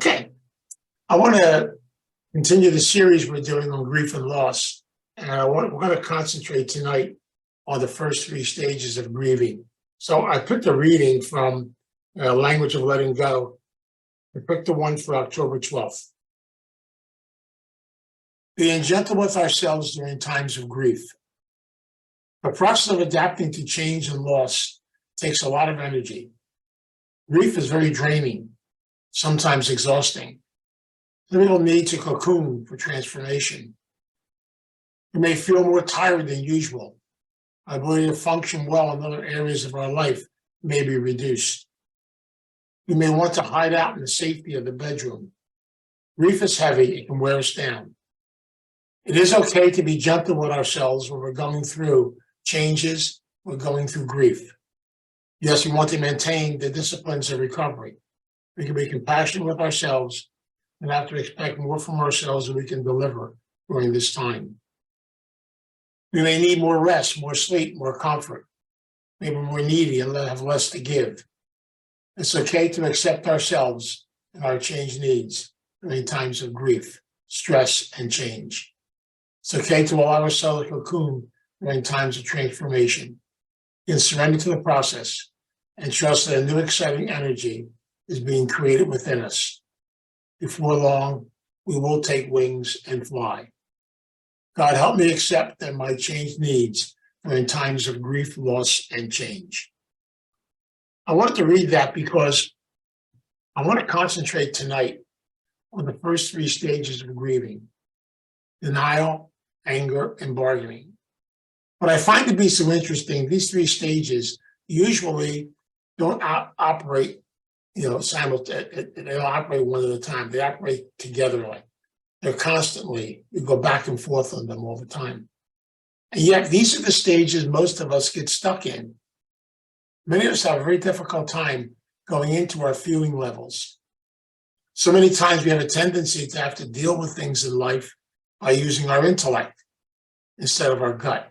Okay, I want to continue the series we're doing on grief and loss, and we're going to concentrate tonight on the first three stages of grieving. So I picked a reading from Language of Letting Go. I picked the one for October 12th. Being gentle with ourselves during times of grief. The process of adapting to change and loss takes a lot of energy. Grief is very draining, sometimes exhausting. The people need to cocoon for transformation. We may feel more tired than usual. Our ability to function well in other areas of our life may be reduced. We may want to hide out in the safety of the bedroom. Grief is heavy, it can wear us down. It is okay to be gentle with ourselves when we're going through changes, we're going through grief. Yes, we want to maintain the disciplines of recovery. We can be compassionate with ourselves and have to expect more from ourselves than we can deliver during this time. We may need more rest, more sleep, more comfort, maybe more needy and have less to give. It's okay to accept ourselves and our changed needs during times of grief, stress, and change. It's okay to allow ourselves to cocoon during times of transformation. You can surrender to the process and trust that a new exciting energy is being created within us. Before long, we will take wings and fly. God, help me accept that my changed needs are in times of grief, loss, and change. I wanted to read that because I want to concentrate tonight on the first three stages of grieving: denial, anger, and bargaining. What I find to be so interesting, these three stages usually don't operate, simultaneously. They don't operate one at a time. They operate together. They're constantly, we go back and forth on them all the time. And yet these are the stages most of us get stuck in. Many of us have a very difficult time going into our feeling levels. So many times we have a tendency to have to deal with things in life by using our intellect instead of our gut.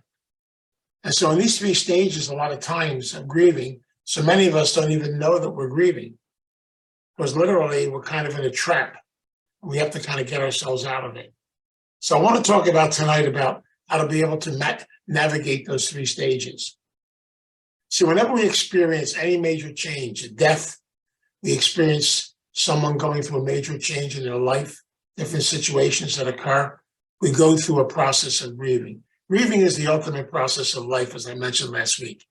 And so in these three stages, a lot of times of grieving, so many of us don't even know that we're grieving, because literally we're kind of in a trap. We have to kind of get ourselves out of it. So I want to talk about tonight about how to be able to navigate those three stages. See, whenever we experience any major change, a death, we experience someone going through a major change in their life, different situations that occur, we go through a process of grieving. Grieving is the ultimate process of life, as I mentioned last week.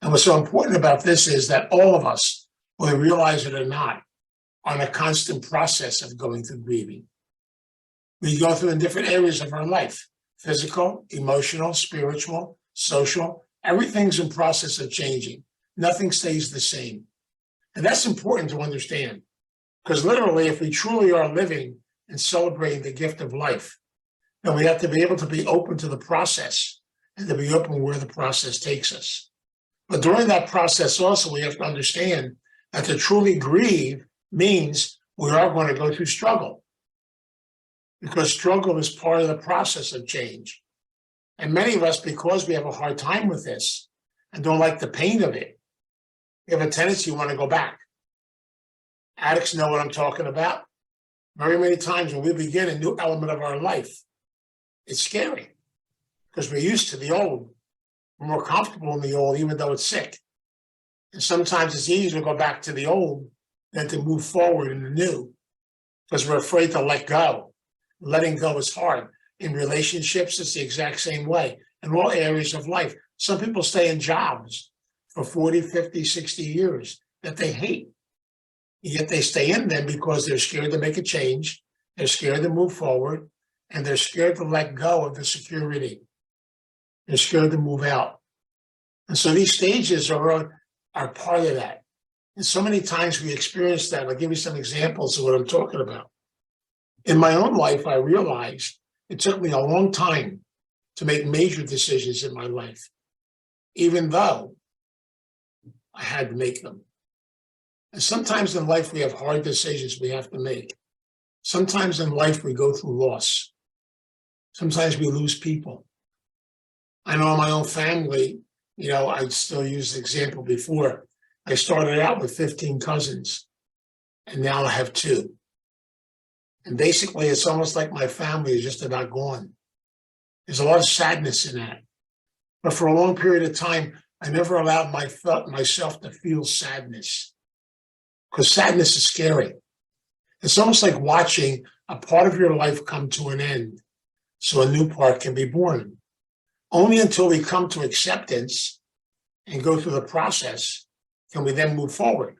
And what's so important about this is that all of us, whether we realize it or not, are in a constant process of going through grieving. We go through in different areas of our life: physical, emotional, spiritual, social. Everything's in process of changing. Nothing stays the same. And that's important to understand, because literally, if we truly are living and celebrating the gift of life, then we have to be able to be open to the process and to be open where the process takes us. But during that process also, we have to understand that to truly grieve means we are going to go through struggle, because struggle is part of the process of change. And many of us, because we have a hard time with this and don't like the pain of it, we have a tendency to want to go back. Addicts know what I'm talking about. Very many times when we begin a new element of our life, it's scary because we're used to the old. We're more comfortable in the old, even though it's sick. And sometimes it's easier to go back to the old than to move forward in the new, because we're afraid to let go. Letting go is hard. In relationships, it's the exact same way. In all areas of life, some people stay in jobs for 40, 50, 60 years that they hate. Yet they stay in them because they're scared to make a change, they're scared to move forward, and they're scared to let go of the security. They're scared to move out. And so these stages are part of that. And so many times we experience that. I'll give you some examples of what I'm talking about. In my own life, I realized it took me a long time to make major decisions in my life, even though I had to make them. And sometimes in life, we have hard decisions we have to make. Sometimes in life, we go through loss. Sometimes we lose people. I know in my own family, I still use the example before. I started out with 15 cousins, and now I have 2. And basically, it's almost like my family is just about gone. There's a lot of sadness in that. But for a long period of time, I never allowed myself to feel sadness, because sadness is scary. It's almost like watching a part of your life come to an end so a new part can be born. Only until we come to acceptance and go through the process can we then move forward.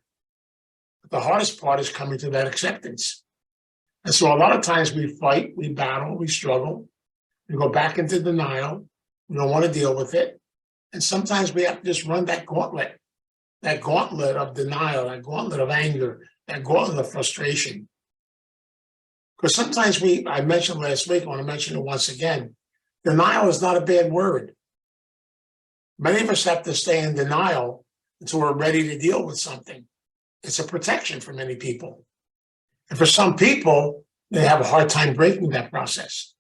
But the hardest part is coming to that acceptance. And so a lot of times we fight, we battle, we struggle, we go back into denial, we don't want to deal with it. And sometimes we have to just run that gauntlet of denial, that gauntlet of anger, that gauntlet of frustration. Because sometimes I mentioned last week, I want to mention it once again, denial is not a bad word. Many of us have to stay in denial until we're ready to deal with something. It's a protection for many people. And for some people, they have a hard time breaking that process.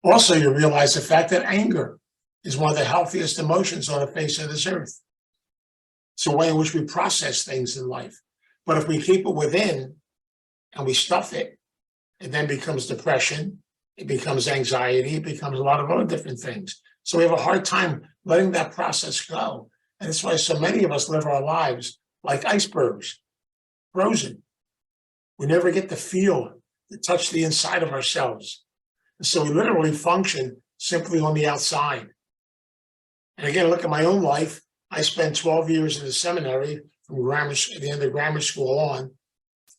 Also, you realize the fact that anger is one of the healthiest emotions on the face of this earth. It's a way in which we process things in life. But if we keep it within and we stuff it, it then becomes depression, it becomes anxiety, it becomes a lot of other different things. So we have a hard time letting that process go. And that's why so many of us live our lives like icebergs, frozen. We never get to feel, to touch the inside of ourselves. And so we literally function simply on the outside. And again, look at my own life. I spent 12 years in the seminary from the end of grammar school on,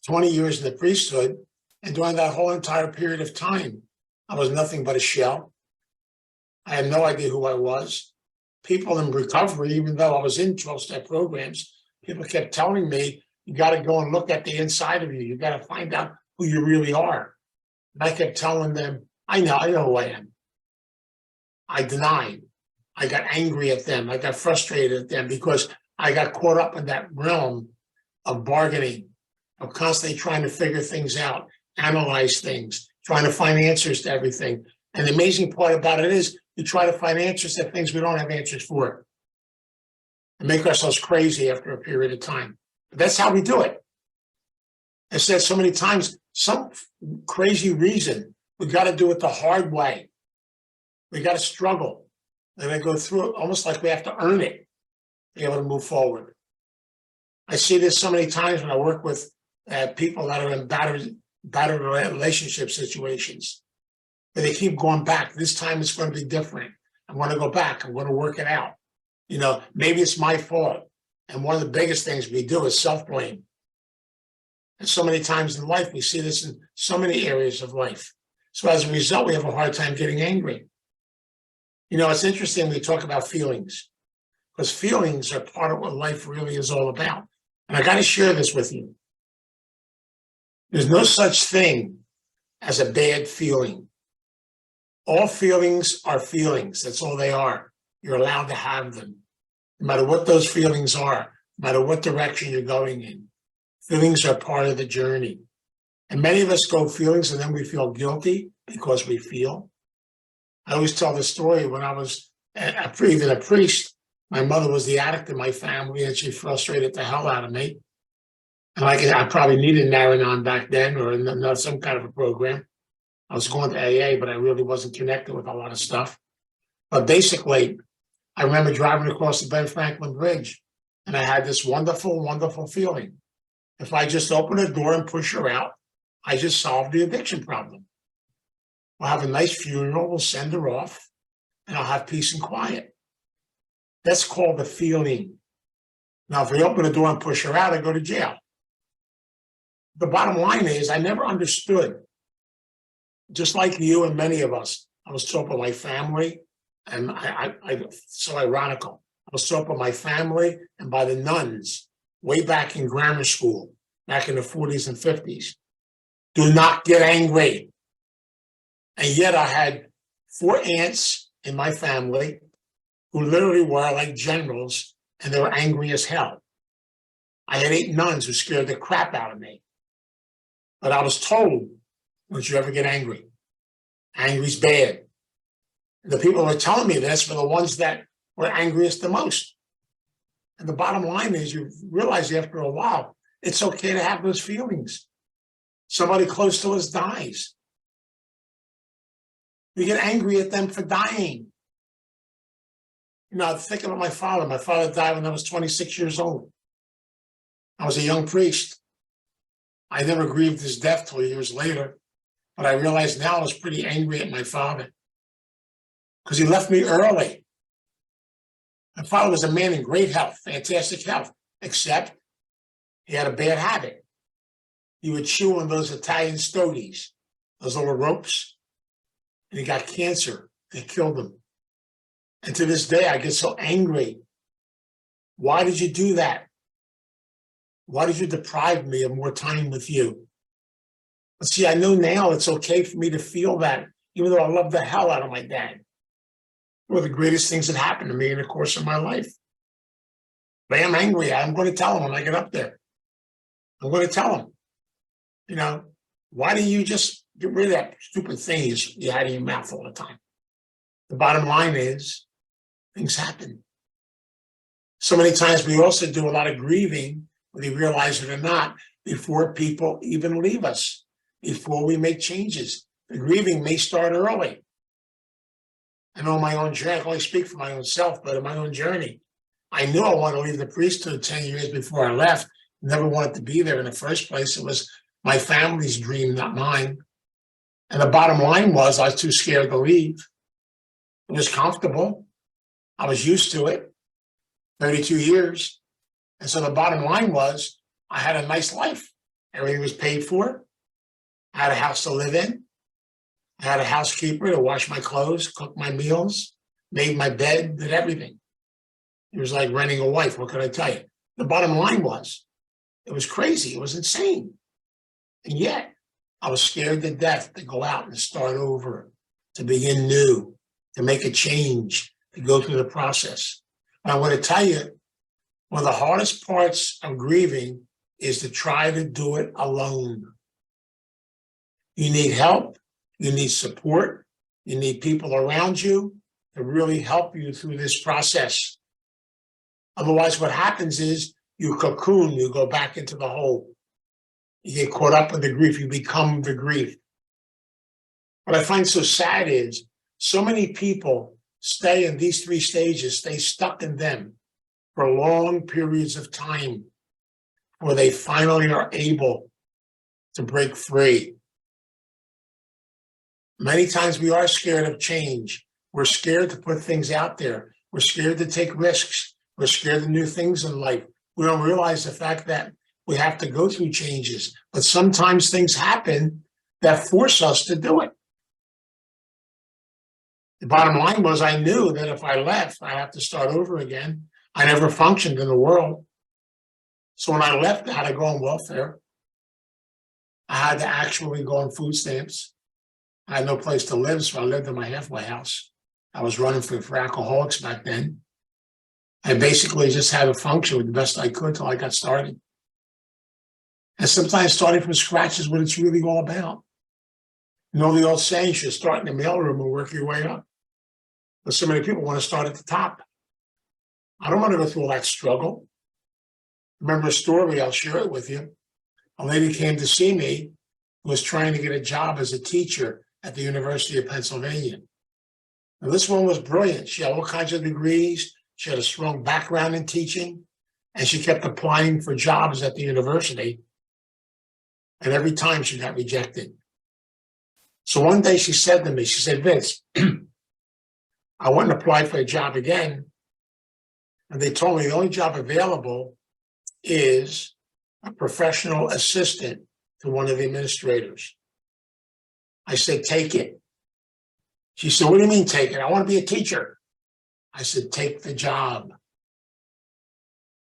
20 years in the priesthood. And during that whole entire period of time, I was nothing but a shell. I had no idea who I was. People in recovery, even though I was in 12-step programs, people kept telling me, you got to go and look at the inside of you. You got to find out who you really are. And I kept telling them, I know who I am. I denied. I got angry at them. I got frustrated at them because I got caught up in that realm of bargaining, of constantly trying to figure things out, analyze things, trying to find answers to everything. And the amazing part about it is we try to find answers to things we don't have answers for and make ourselves crazy after a period of time. But that's how we do it. I said so many times, some crazy reason, we got to do it the hard way. We got to struggle. And I go through it almost like we have to earn it to be able to move forward. I see this so many times when I work with people that are in battered relationship situations, where they keep going back. This time it's going to be different. I'm going to go back. I'm going to work it out. You know, maybe it's my fault. And one of the biggest things we do is self-blame. And so many times in life, we see this in so many areas of life. So as a result, we have a hard time getting angry. You know, it's interesting we talk about feelings, because feelings are part of what life really is all about. And I got to share this with you. There's no such thing as a bad feeling. All feelings are feelings. That's all they are. You're allowed to have them, no matter what those feelings are, no matter what direction you're going in. Feelings are part of the journey. And many of us go feelings and then we feel guilty because we feel. I always tell the story when I was even a priest, my mother was the addict in my family and she frustrated the hell out of me. And I probably needed Naranon back then or some kind of a program. I was going to AA, but I really wasn't connected with a lot of stuff. But basically, I remember driving across the Ben Franklin Bridge and I had this wonderful, wonderful feeling. If I just open the door and push her out, I just solved the addiction problem. We'll have a nice funeral, we'll send her off, and I'll have peace and quiet. That's called a feeling. Now, if we open the door and push her out, I go to jail. The bottom line is I never understood, just like you and many of us, I was taught by my family, and so ironical. I was taught by my family and by the nuns way back in grammar school, back in the 40s and 50s. Do not get angry. And yet I had 4 aunts in my family who literally were like generals, and they were angry as hell. I had 8 nuns who scared the crap out of me. But I was told, don't you ever get angry. Angry's bad. The people who were telling me this were the ones that were angriest the most. And the bottom line is you realize after a while, it's okay to have those feelings. Somebody close to us dies. We get angry at them for dying. You know, thinking of my father. My father died when I was 26 years old. I was a young priest. I never grieved his death till years later, but I realized now I was pretty angry at my father because he left me early. My father was a man in great health, fantastic health, except he had a bad habit. He would chew on those Italian stogies, those little ropes, and he got cancer. It killed him. And to this day, I get so angry. Why did you do that? Why did you deprive me of more time with you? But see, I know now it's okay for me to feel that, even though I love the hell out of my dad. One of the greatest things that happened to me in the course of my life. But I'm angry. I'm going to tell him when I get up there. I'm going to tell him, you know, why don't you just get rid of that stupid thing you had in your mouth all the time? The bottom line is, things happen. So many times we also do a lot of grieving, whether you realize it or not, before people even leave us, before we make changes. The grieving may start early. I know my own journey, I can only speak for my own self, but in my own journey, I knew I wanted to leave the priesthood 10 years before I left. Never wanted to be there in the first place. It was my family's dream, not mine. And the bottom line was I was too scared to leave. It was comfortable. I was used to it, 32 years. And so the bottom line was I had a nice life. Everything was paid for. I had a house to live in. I had a housekeeper to wash my clothes, cook my meals, made my bed, did everything. It was like renting a wife. What could I tell you? The bottom line was, it was crazy. It was insane. And yet, I was scared to death to go out and start over, to begin new, to make a change, to go through the process. And I want to tell you, one of the hardest parts of grieving is to try to do it alone. You need help. You need support. You need people around you to really help you through this process. Otherwise, what happens is you cocoon, you go back into the hole. You get caught up in the grief, you become the grief. What I find so sad is so many people stay in these three stages, stay stuck in them for long periods of time where they finally are able to break free. Many times we are scared of change. We're scared to put things out there. We're scared to take risks. We're scared of new things in life. We don't realize the fact that we have to go through changes, but sometimes things happen that force us to do it. The bottom line was I knew that if I left, I have to start over again. I never functioned in the world. So when I left, I had to go on welfare. I had to actually go on food stamps. I had no place to live, so I lived in my halfway house. I was running for alcoholics back then. I basically just had to function with the best I could till I got started. And sometimes starting from scratch is what it's really all about. You know the old saying, you should start in the mailroom and work your way up. But so many people want to start at the top. I don't want to go through all that struggle. Remember a story, I'll share it with you. A lady came to see me who was trying to get a job as a teacher at the University of Pennsylvania. Now, this one was brilliant. She had all kinds of degrees. She had a strong background in teaching, and she kept applying for jobs at the university. And every time she got rejected. So one day she said to me, she said, Vince, I went and applied for a job again. And they told me the only job available is a professional assistant to one of the administrators. I said, take it. She said, what do you mean take it? I want to be a teacher. I said, take the job.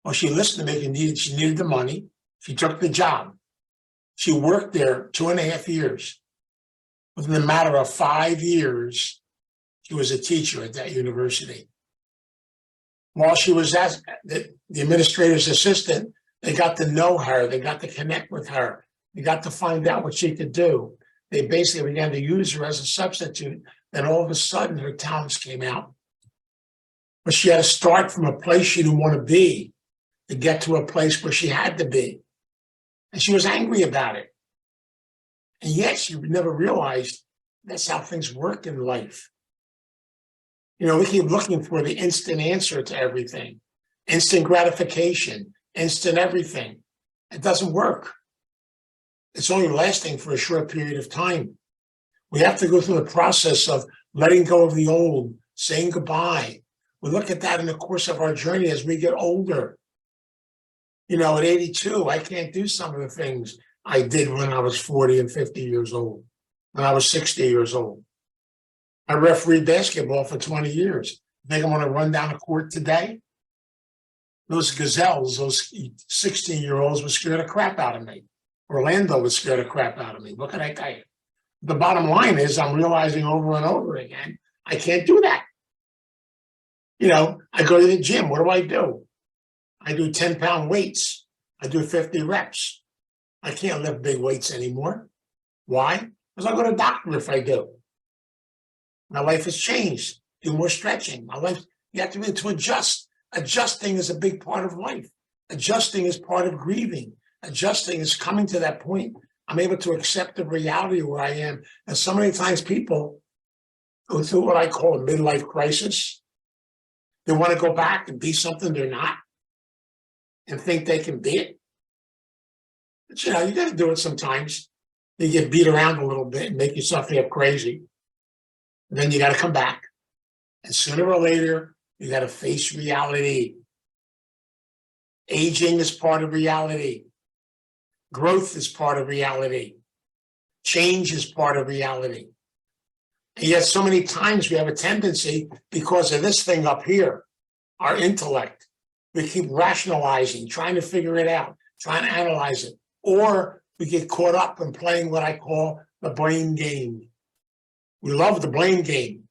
Well, she listened to me. She needed the money. She took the job. She worked there 2.5 years. Within a matter of 5 years, she was a teacher at that university. While she was as the administrator's assistant, they got to know her. They got to connect with her. They got to find out what she could do. They basically began to use her as a substitute. Then all of a sudden, her talents came out. But she had to start from a place she didn't want to be to get to a place where she had to be. And she was angry about it. And yes, you never realized that's how things work in life. You know, we keep looking for the instant answer to everything, instant gratification, instant everything. It doesn't work. It's only lasting for a short period of time. We have to go through the process of letting go of the old, saying goodbye. We look at that in the course of our journey as we get older. You know, at 82, I can't do some of the things I did when I was 40 and 50 years old, when I was 60 years old. I refereed basketball for 20 years. Think I'm going to run down a court today? Those gazelles, those 16-year-olds were scared the crap out of me. Orlando was scared the crap out of me. What can I tell you? The bottom line is I'm realizing over and over again, I can't do that. You know, I go to the gym. What do? I do 10-pound weights. I do 50 reps. I can't lift big weights anymore. Why? Because I'll go to the doctor if I do. My life has changed. Do more stretching. My life, you have to be able to adjust. Adjusting is a big part of life. Adjusting is part of grieving. Adjusting is coming to that point. I'm able to accept the reality where I am. And so many times people go through what I call a midlife crisis. They want to go back and be something they're not and think they can be it. But you know, you got to do it sometimes. You get beat around a little bit and make yourself feel crazy. And then you got to come back. And sooner or later, you got to face reality. Aging is part of reality. Growth is part of reality. Change is part of reality. And yet so many times we have a tendency, because of this thing up here, our intellect, we keep rationalizing, trying to figure it out, trying to analyze it. Or we get caught up in playing what I call the blame game. We love the blame game.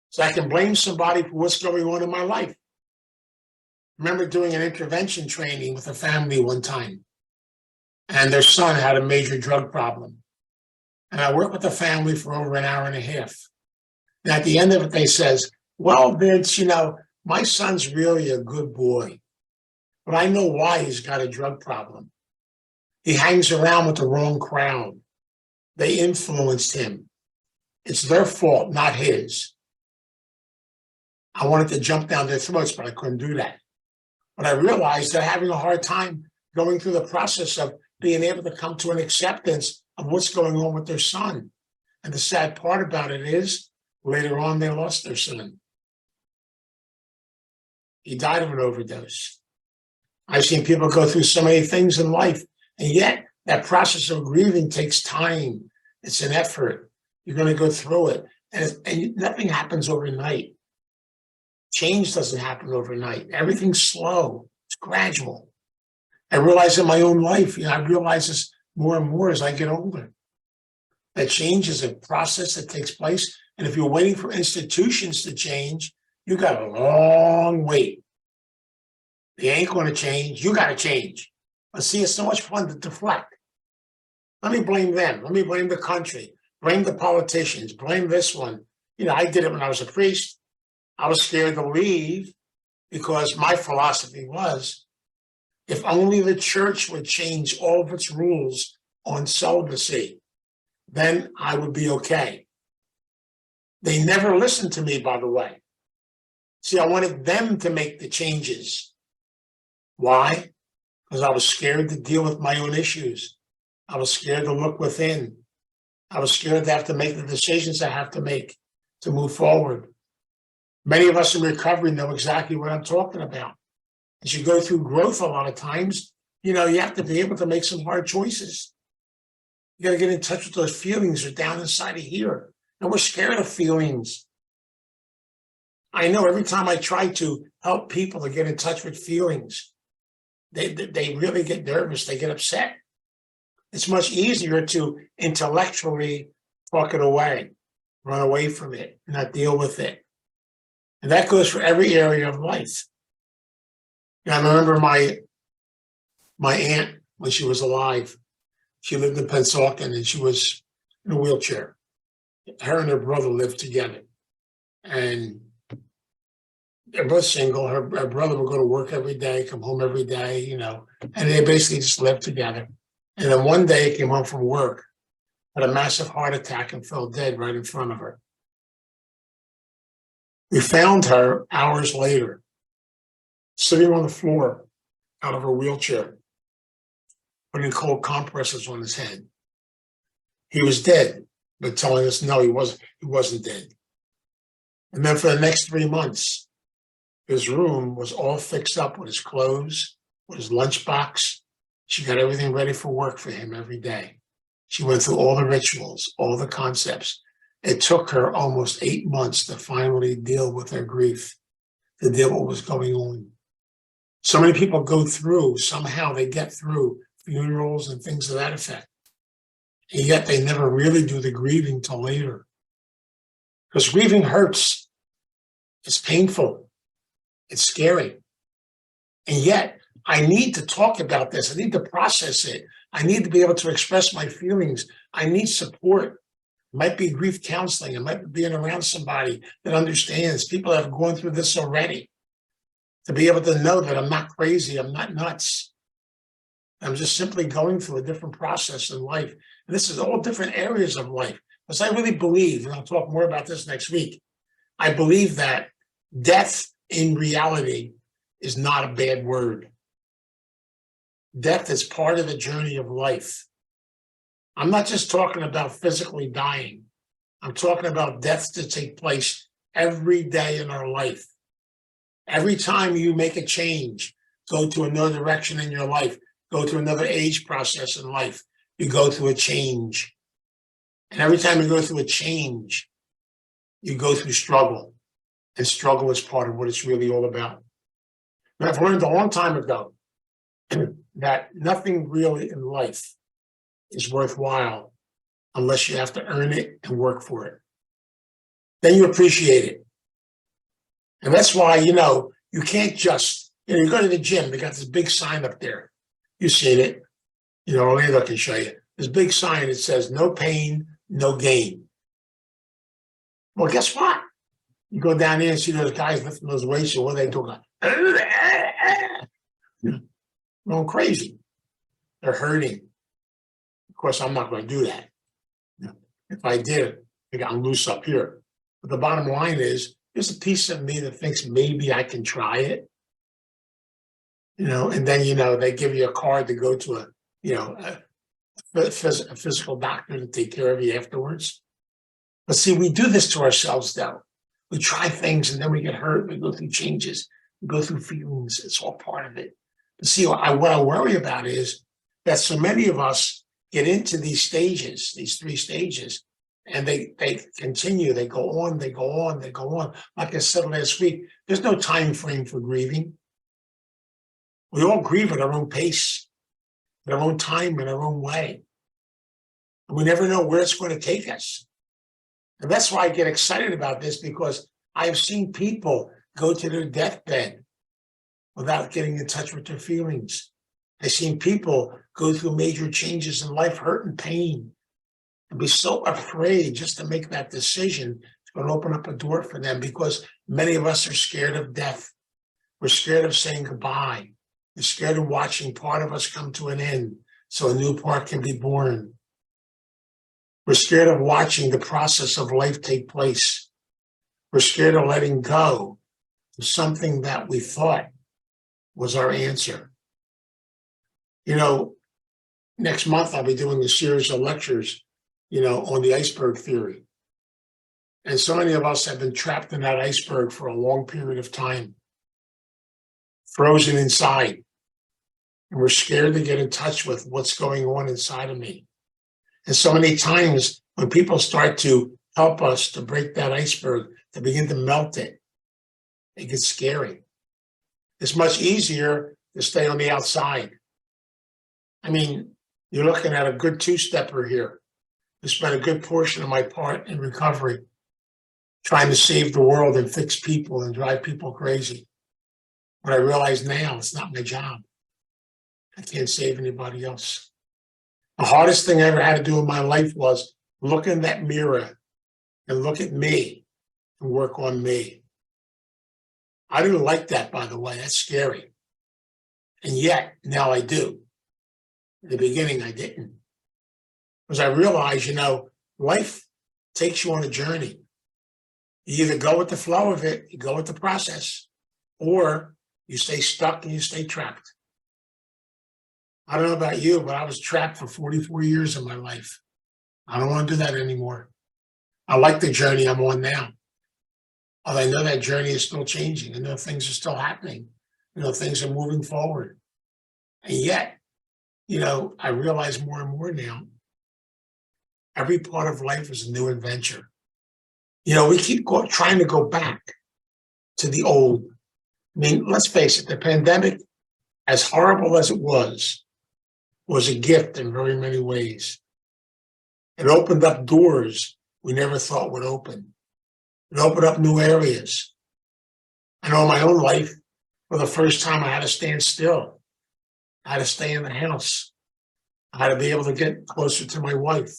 So I can blame somebody for what's going on in my life. I remember doing an intervention training with a family one time, and their son had a major drug problem. And I worked with the family for over an hour and a half. And at the end of it, they says, well, Vince, you know, my son's really a good boy, but I know why he's got a drug problem. He hangs around with the wrong crowd. They influenced him. It's their fault, not his. I wanted to jump down their throats, but I couldn't do that. But I realized they're having a hard time going through the process of being able to come to an acceptance of what's going on with their son. And the sad part about it is, later on, they lost their son. He died of an overdose. I've seen people go through so many things in life, and yet that process of grieving takes time. It's an effort. You're going to go through it, and nothing happens overnight. Change doesn't happen overnight. Everything's slow. It's gradual. I realize in my own life, I realize this more and more as I get older. That change is a process that takes place. And if you're waiting for institutions to change, you got a long wait. They ain't going to change. You got to change. But see, it's so much fun to deflect. Let me blame them. Let me blame the country. Blame the politicians. Blame this one. You know, I did it when I was a priest. I was scared to leave because my philosophy was, if only the church would change all of its rules on celibacy, then I would be okay. They never listened to me, by the way. See, I wanted them to make the changes. Why? Because I was scared to deal with my own issues. I was scared to look within. I was scared to have to make the decisions I have to make to move forward. Many of us in recovery know exactly what I'm talking about. As you go through growth, a lot of times, you know, you have to be able to make some hard choices. You got to get in touch with those feelings that are down inside of here. And we're scared of feelings. I know every time I try to help people to get in touch with feelings, they really get nervous. They get upset. It's much easier to intellectually talk it away, run away from it, not deal with it. And that goes for every area of life. And I remember my aunt, when she was alive, she lived in Pennsauken and she was in a wheelchair. Her and her brother lived together. And they're both single. Her brother would go to work every day, come home every day, you know, and they basically just lived together. And then one day he came home from work, had a massive heart attack and fell dead right in front of her. We found her hours later, sitting on the floor out of her wheelchair, putting cold compresses on his head. He was dead, but telling us no, he wasn't dead. And then for the next 3 months, his room was all fixed up with his clothes, with his lunchbox. She got everything ready for work for him every day. She went through all the rituals, all the concepts. It took her almost 8 months to finally deal with her grief, to deal with what was going on. So many people go through, somehow they get through funerals and things of that effect. And yet they never really do the grieving till later. Because grieving hurts. It's painful. It's scary. And yet I need to talk about this. I need to process it. I need to be able to express my feelings. I need support. It might be grief counseling. It might be being around somebody that understands, people that have gone through this already, to be able to know that I'm not crazy, I'm not nuts. I'm just simply going through a different process in life. And this is all different areas of life. Because I really believe, and I'll talk more about this next week, I believe that death in reality is not a bad word. Death is part of the journey of life. I'm not just talking about physically dying. I'm talking about deaths that take place every day in our life. Every time you make a change, go to another direction in your life, go to another age process in life, you go through a change. And every time you go through a change, you go through struggle. And struggle is part of what it's really all about. And I've learned a long time ago that nothing really in life is worthwhile unless you have to earn it and work for it. Then you appreciate it. And that's why, you can't just, you go to the gym, they got this big sign up there. You've seen it. Orlando can show you. This big sign that says, no pain, no gain. Well, guess what? You go down there and see those guys lifting those weights, or what are they doing? Going crazy. They're hurting. Of course, I'm not going to do that. If I did, I got loose up here. But the bottom line is, there's a piece of me that thinks maybe I can try it. And then, they give you a card to go to a physical doctor to take care of you afterwards. But see, we do this to ourselves, though. We try things and then we get hurt. We go through changes. We go through feelings. It's all part of it. But see, what I worry about is that so many of us get into these stages, these 3 stages, and they continue. They go on, they go on, they go on. Like I said last week, there's no time frame for grieving. We all grieve at our own pace, at our own time, in our own way. And we never know where it's going to take us. And that's why I get excited about this, because I've seen people go to their deathbed without getting in touch with their feelings. I've seen people go through major changes in life, hurt and pain, and be so afraid just to make that decision. It's going to open up a door for them, because many of us are scared of death. We're scared of saying goodbye. We're scared of watching part of us come to an end so a new part can be born. We're scared of watching the process of life take place. We're scared of letting go of something that we thought was our answer. Next month I'll be doing a series of lectures, on the iceberg theory. And so many of us have been trapped in that iceberg for a long period of time, frozen inside. And we're scared to get in touch with what's going on inside of me. And so many times when people start to help us to break that iceberg, to begin to melt it, it gets scary. It's much easier to stay on the outside. I mean, you're looking at a good 2-stepper here. I spent a good portion of my part in recovery trying to save the world and fix people and drive people crazy. But I realize now it's not my job. I can't save anybody else. The hardest thing I ever had to do in my life was look in that mirror and look at me and work on me. I didn't like that, by the way. That's scary. And yet, now I do. In the beginning, I didn't. Because I realized, life takes you on a journey. You either go with the flow of it, you go with the process, or you stay stuck and you stay trapped. I don't know about you, but I was trapped for 44 years of my life. I don't want to do that anymore. I like the journey I'm on now. Although I know that journey is still changing. I know things are still happening. Things are moving forward. And yet, I realize more and more now, every part of life is a new adventure. We keep trying to go back to the old. I mean, let's face it, the pandemic, as horrible as it was a gift in very many ways. It opened up doors we never thought would open. It opened up new areas. I know in my own life, for the first time, I had to stand still. I had to stay in the house. I had to be able to get closer to my wife,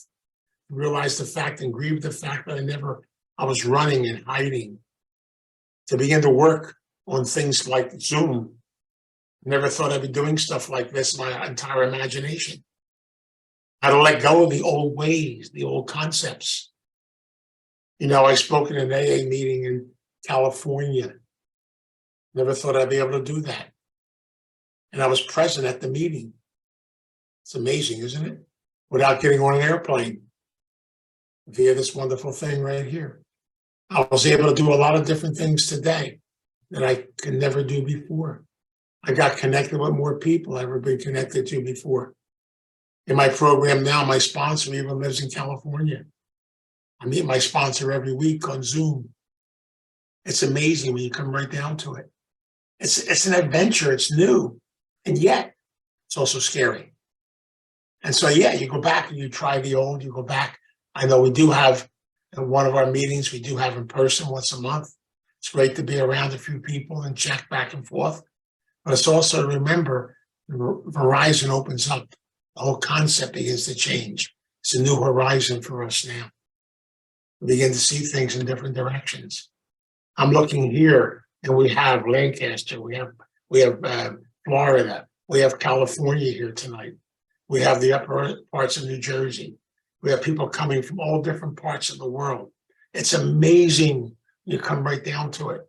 realize the fact and grieve the fact that I was running and hiding. To begin to work on things like Zoom. Never thought I'd be doing stuff like this in my entire imagination. I had to let go of the old ways, the old concepts. I spoke in an AA meeting in California. Never thought I'd be able to do that. And I was present at the meeting. It's amazing, isn't it? Without getting on an airplane via this wonderful thing right here. I was able to do a lot of different things today that I could never do before. I got connected with more people I've ever been connected to before. In my program now, my sponsor even lives in California. I meet my sponsor every week on Zoom. It's amazing when you come right down to it. It's an adventure, it's new, and yet it's also scary. And so, you go back and you try the old, you go back. I know we do have, in one of our meetings, we do have in person once a month. It's great to be around a few people and check back and forth. But it's also, remember, Verizon opens up. The whole concept begins to change. It's a new horizon for us now. We begin to see things in different directions. I'm looking here, and we have Lancaster, we have Florida, we have California here tonight. We have the upper parts of New Jersey. We have people coming from all different parts of the world. It's amazing. You come right down to it.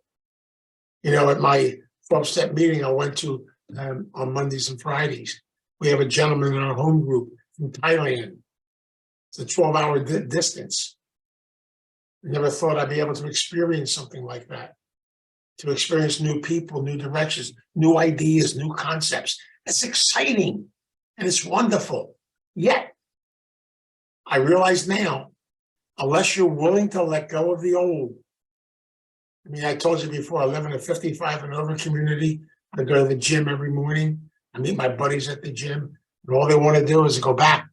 At my 12-step meeting I went to on Mondays and Fridays, we have a gentleman in our home group from Thailand. It's a 12-hour distance. Never thought I'd be able to experience something like that. To experience new people, new directions, new ideas, new concepts. It's exciting and it's wonderful. Yet, I realize now, unless you're willing to let go of the old. I told you before, I live in a 55 and over community. I go to the gym every morning. I meet my buddies at the gym, and all they want to do is go back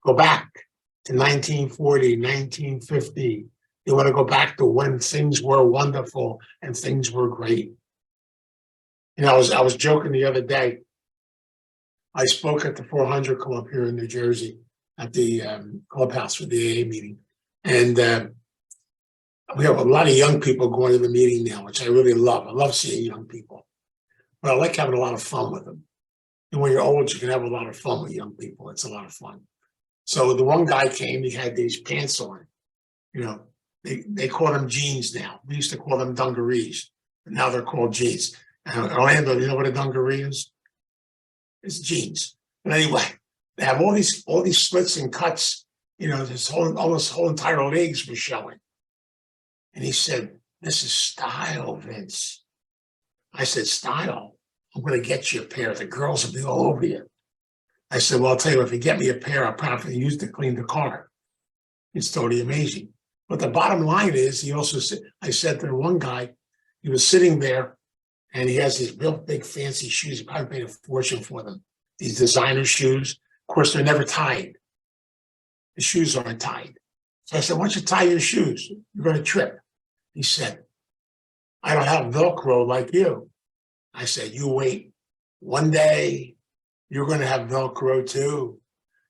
to 1940, 1950. They want to go back to when things were wonderful and things were great. I was joking the other day. I spoke at the 400 Club here in New Jersey at the clubhouse for the AA meeting. And we have a lot of young people going to the meeting now, which I really love. I love seeing young people. But I like having a lot of fun with them. And when you're old, you can have a lot of fun with young people. It's a lot of fun. So the one guy came, he had these pants on. They call them jeans now. We used to call them dungarees, but now they're called jeans. Orlando, you know what a dungaree is? It's jeans. But anyway, they have all these slits and cuts. This whole entire legs were showing. And he said, "This is style, Vince." I said, "Style? I'm going to get you a pair. The girls will be all over you." I said, "Well, I'll tell you, if you get me a pair, I'll probably use to clean the car." It's totally amazing. But the bottom line is, I said to one guy, he was sitting there, and he has these real big fancy shoes. He probably paid a fortune for them. These designer shoes. Of course, they're never tied. The shoes aren't tied. So I said, "Why don't you tie your shoes? You're going to trip." He said, "I don't have Velcro like you." I said, "You wait. One day, you're going to have Velcro too.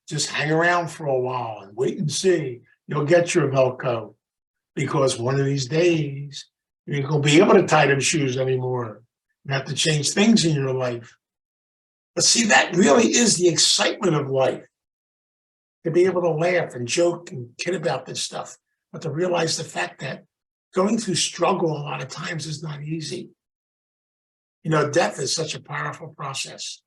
Just hang around for a while and wait and see. You'll get your Velcro, because one of these days, you're going to be able to tie them shoes anymore. You have to change things in your life." But see, that really is the excitement of life, to be able to laugh and joke and kid about this stuff, but to realize the fact that going through struggle a lot of times is not easy. Death is such a powerful process.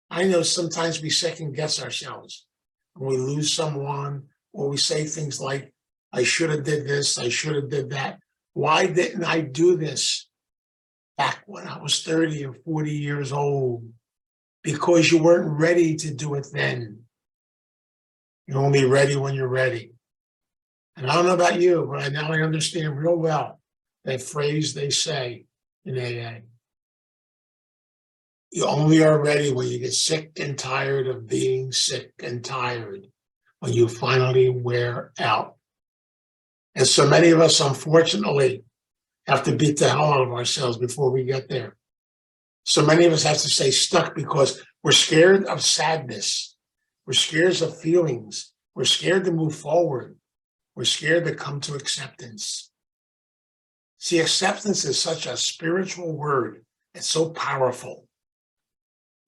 I know sometimes we second guess ourselves when we lose someone, or we say things like, I should have did this, I should have did that. Why didn't I do this back when I was 30 or 40 years old? Because you weren't ready to do it then. You're only ready when you're ready. And I don't know about you, but now I understand real well that phrase they say in AA. You only are ready when you get sick and tired of being sick and tired, when you finally wear out. And so many of us, unfortunately, have to beat the hell out of ourselves before we get there. So many of us have to stay stuck because we're scared of sadness. We're scared of feelings. We're scared to move forward. We're scared to come to acceptance. See, acceptance is such a spiritual word. It's so powerful.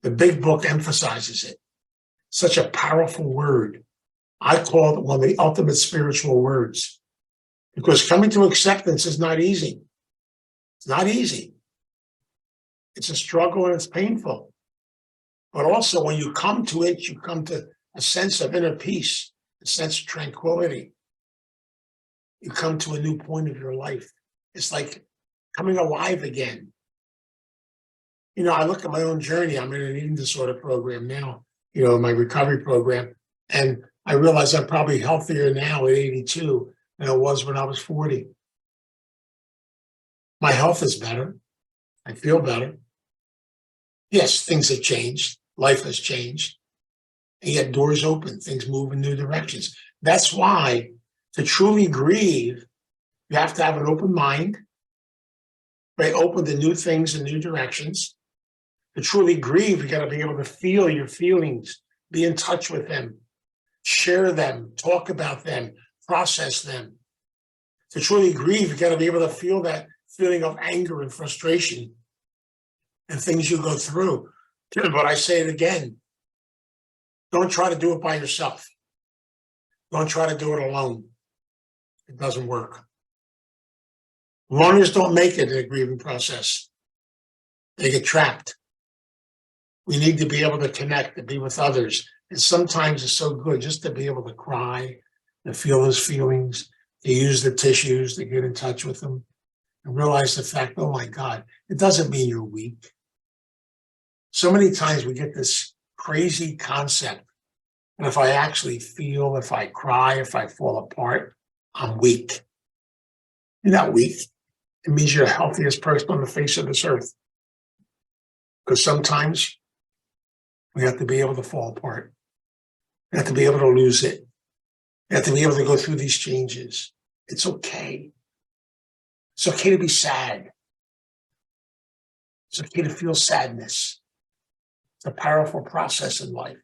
The big book emphasizes it. Such a powerful word. I call it one of the ultimate spiritual words, because coming to acceptance is not easy. It's not easy. It's a struggle and it's painful. But also when you come to it, you come to a sense of inner peace, a sense of tranquility. You come to a new point of your life. It's like coming alive again. I look at my own journey. I'm in an eating disorder program now, my recovery program. And I realize I'm probably healthier now at 82 than I was when I was 40. My health is better. I feel better. Yes, things have changed. Life has changed. And yet doors open, things move in new directions. That's why to truly grieve, you have to have an open mind, right? Open to new things and new directions. To truly grieve, you got to be able to feel your feelings, be in touch with them, share them, talk about them, process them. To truly grieve, you got to be able to feel that feeling of anger and frustration and things you go through. But I say it again, don't try to do it by yourself. Don't try to do it alone. It doesn't work. Runners don't make it in a grieving process. They get trapped. We need to be able to connect, to be with others. And sometimes it's so good just to be able to cry, to feel those feelings, to use the tissues, to get in touch with them, and realize the fact, oh my God, it doesn't mean you're weak. So many times we get this crazy concept. And if I actually feel, if I cry, if I fall apart, I'm weak. You're not weak. It means you're the healthiest person on the face of this earth. Because sometimes we have to be able to fall apart. We have to be able to lose it. We have to be able to go through these changes. It's okay. It's okay to be sad. It's okay to feel sadness. It's a powerful process in life.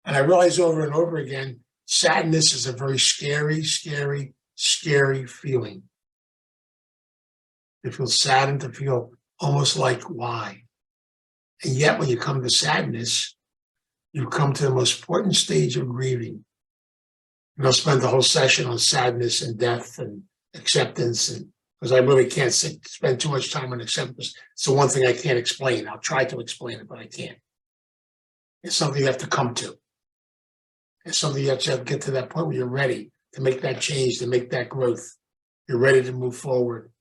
And I realize over and over again, sadness is a very scary, scary, scary feeling. To feel sad and to feel almost like, why? And yet when you come to sadness, you come to the most important stage of grieving. And I'll spend the whole session on sadness and death and acceptance, and because I really can't spend too much time on acceptance. It's the one thing I can't explain. I'll try to explain it, but I can't. It's something you have to come to. It's something you have to get to that point where you're ready to make that change, to make that growth. You're ready to move forward.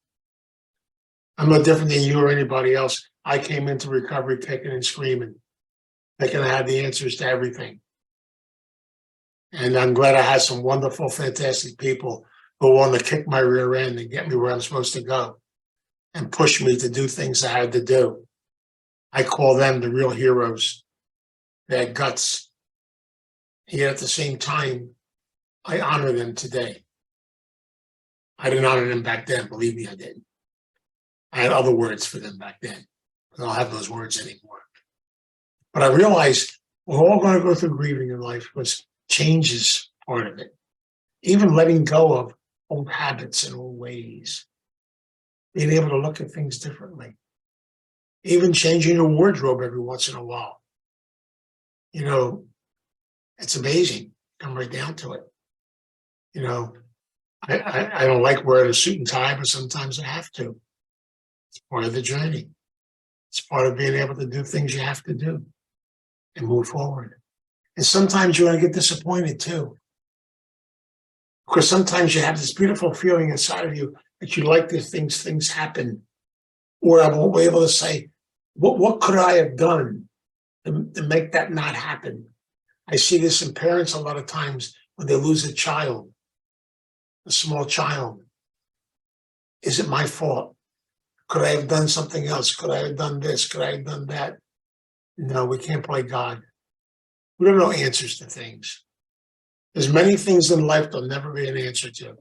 I'm no different than you or anybody else. I came into recovery kicking and screaming, thinking I had the answers to everything. And I'm glad I had some wonderful, fantastic people who wanted to kick my rear end and get me where I'm supposed to go and push me to do things I had to do. I call them the real heroes. They had guts. Yet at the same time, I honor them today. I didn't honor them back then, believe me, I didn't. I had other words for them back then. I don't have those words anymore. But I realized we're all going to go through grieving in life, because change is part of it. Even letting go of old habits and old ways. Being able to look at things differently. Even changing your wardrobe every once in a while. You know, it's amazing. Come right down to it. You know, I don't like wearing a suit and tie, but sometimes I have to. It's part of the journey. It's part of being able to do things you have to do and move forward. And sometimes you're going to get disappointed too. Because sometimes you have this beautiful feeling inside of you that you like these things happen. Or I won't be able to say, what could I have done to make that not happen? I see this in parents a lot of times when they lose a child, a small child. Is it my fault? Could I have done something else? Could I have done this? Could I have done that? No, we can't play God. We don't know answers to things. There's many things in life there'll never be an answer to.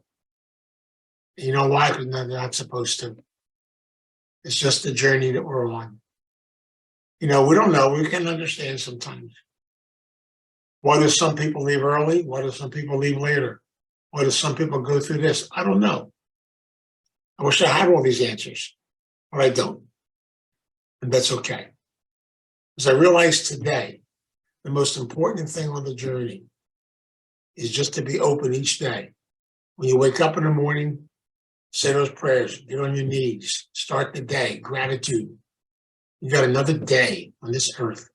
You know why? Because they're not supposed to. It's just the journey that we're on. We don't know. We can understand sometimes. Why do some people leave early? Why do some people leave later? Why do some people go through this? I don't know. I wish I had all these answers, but I don't. And that's okay. Because I realize today, the most important thing on the journey is just to be open each day. When you wake up in the morning, say those prayers, get on your knees, start the day, gratitude. You got another day on this earth.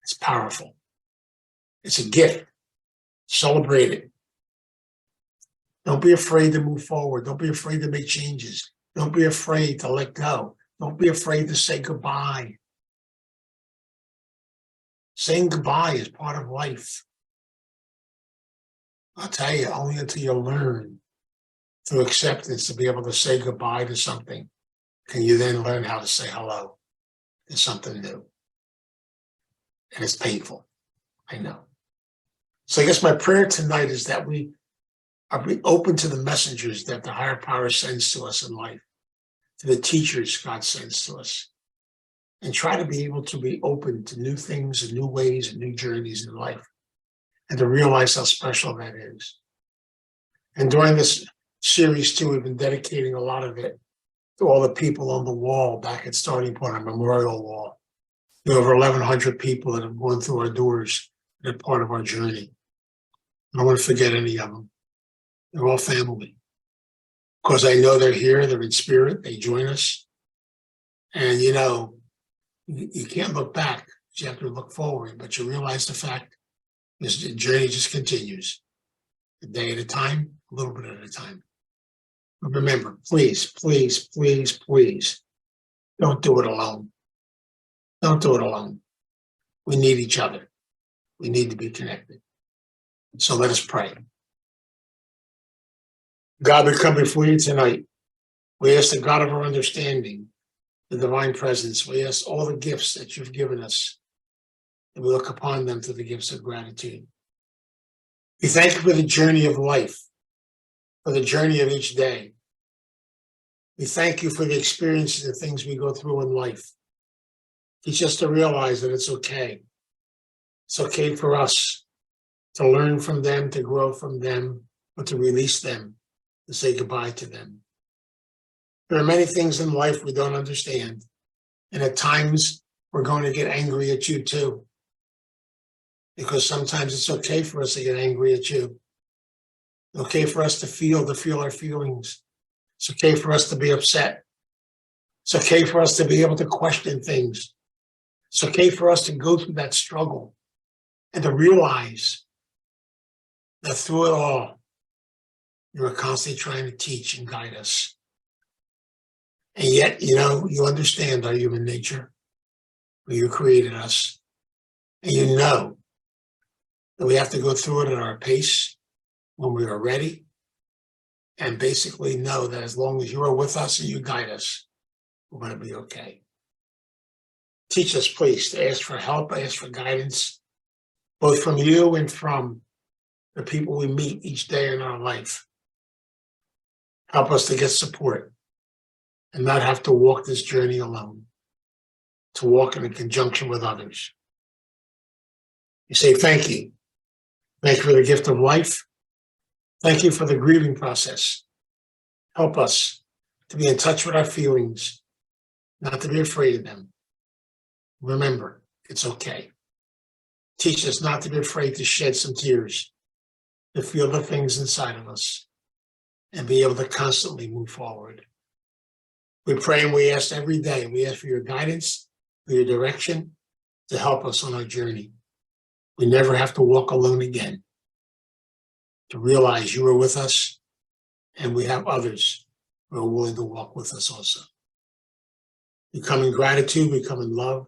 It's powerful. It's a gift. Celebrate it. Don't be afraid to move forward. Don't be afraid to make changes. Don't be afraid to let go. Don't be afraid to say goodbye. Saying goodbye is part of life. I'll tell you, only until you learn through acceptance to be able to say goodbye to something, can you then learn how to say hello to something new. And it's painful, I know. So I guess my prayer tonight is that we are open to the messengers that the higher power sends to us in life, to the teachers God sends to us, and try to be able to be open to new things and new ways and new journeys in life, and to realize how special that is. And during this series too, we've been dedicating a lot of it to all the people on the wall back at Starting Point, our memorial wall. Over 1,100 people that have gone through our doors and are part of our journey. I don't want to forget any of them. They're all family. Because I know they're here, they're in spirit, they join us. And you can't look back, you have to look forward, but you realize the fact this journey just continues. A day at a time, a little bit at a time. But remember, please, please, please, please, don't do it alone. Don't do it alone. We need each other. We need to be connected. So let us pray. God, we come before you tonight. We ask the God of our understanding, the divine presence. We ask all the gifts that you've given us, and we look upon them through the gifts of gratitude. We thank you for the journey of life, for the journey of each day. We thank you for the experiences and things we go through in life. Teach us to realize that it's okay. It's okay for us to learn from them, to grow from them, but to release them, to say goodbye to them. There are many things in life we don't understand. And at times, we're going to get angry at you too. Because sometimes it's okay for us to get angry at you. It's okay for us to feel our feelings. It's okay for us to be upset. It's okay for us to be able to question things. It's okay for us to go through that struggle and to realize that through it all, you are constantly trying to teach and guide us. And yet, you understand our human nature, where you created us. And you know that we have to go through it at our pace when we are ready. And basically know that as long as you are with us and you guide us, we're going to be okay. Teach us, please, to ask for help, ask for guidance, both from you and from the people we meet each day in our life. Help us to get support and not have to walk this journey alone, to walk in conjunction with others. You say thank you. Thank you for the gift of life. Thank you for the grieving process. Help us to be in touch with our feelings, not to be afraid of them. Remember, it's okay. Teach us not to be afraid to shed some tears, to feel the things inside of us, and be able to constantly move forward. We pray and we ask every day, we ask for your guidance, for your direction, to help us on our journey. We never have to walk alone again. To realize you are with us, and we have others who are willing to walk with us also. We come in gratitude, we come in love,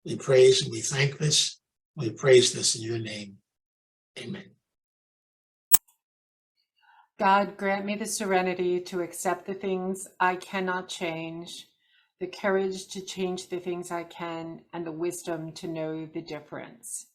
we praise and we thank this. We praise this in your name. Amen. God, grant me the serenity to accept the things I cannot change, the courage to change the things I can, and the wisdom to know the difference.